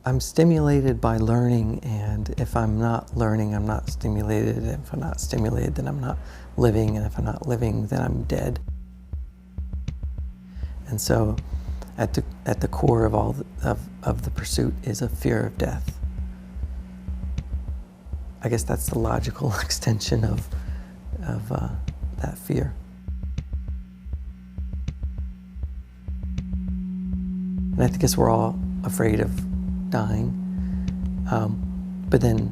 I'm stimulated by learning, and if I'm not learning, I'm not stimulated. And if I'm not stimulated, then I'm not living, and if I'm not living, then I'm dead. And so at the core of all of the pursuit is a fear of death. I guess that's the logical extension of that fear. And I guess we're all afraid of dying, but then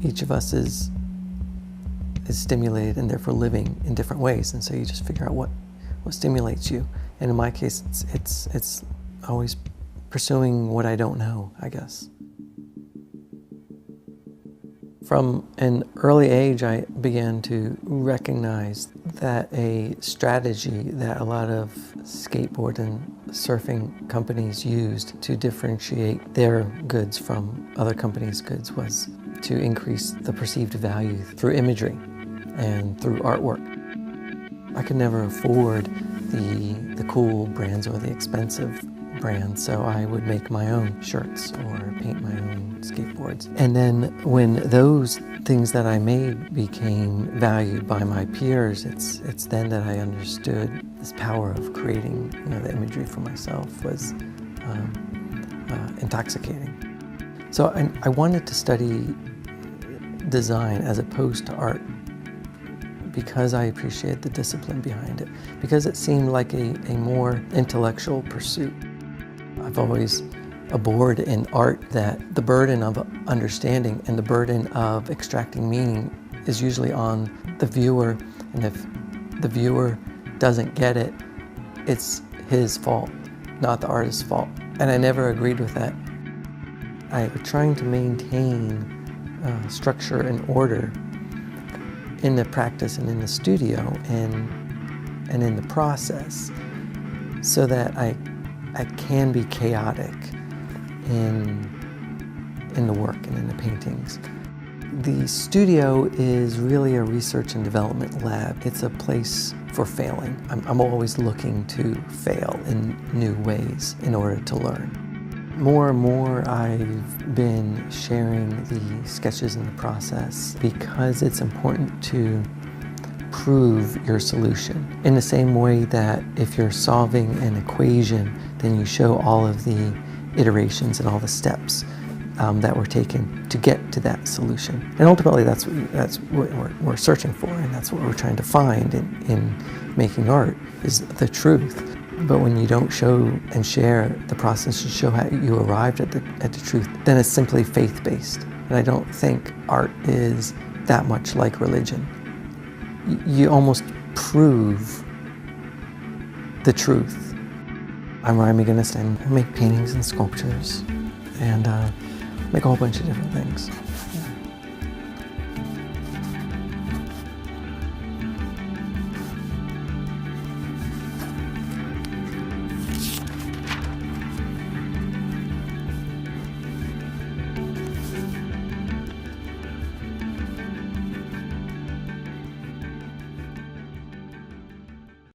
each of us is stimulated and therefore living in different ways, and so you just figure out what stimulates you. And in my case, it's always pursuing what I don't know, I guess. From an early age, I began to recognize that a strategy that a lot of skateboard and surfing companies used to differentiate their goods from other companies' goods was to increase the perceived value through imagery and through artwork. I could never afford the cool brands or the expensive brands, so I would make my own shirts or paint my own skateboards. And then when those things that I made became valued by my peers, it's then that I understood this power of creating, the imagery for myself was intoxicating. So I wanted to study design as opposed to art because I appreciate the discipline behind it, because it seemed like a more intellectual pursuit. I've always abhorred in art that the burden of understanding and the burden of extracting meaning is usually on the viewer, and if the viewer doesn't get it, it's his fault, not the artist's fault. And I never agreed with that. I was trying to maintain structure and order in the practice and in the studio and in the process, so that I can be chaotic in the work and in the paintings. The studio is really a research and development lab. It's a place for failing. I'm always looking to fail in new ways in order to learn. More and more I've been sharing the sketches in the process because it's important to prove your solution. In the same way that if you're solving an equation, then you show all of the iterations and all the steps that were taken to get to that solution. And ultimately that's what we're searching for, and that's what we're trying to find in making art, is the truth. But when you don't show and share the process to show how you arrived at the truth, then it's simply faith-based. And I don't think art is that much like religion. You almost prove the truth. I'm Ryan McGinnis, and I make paintings and sculptures and make a whole bunch of different things.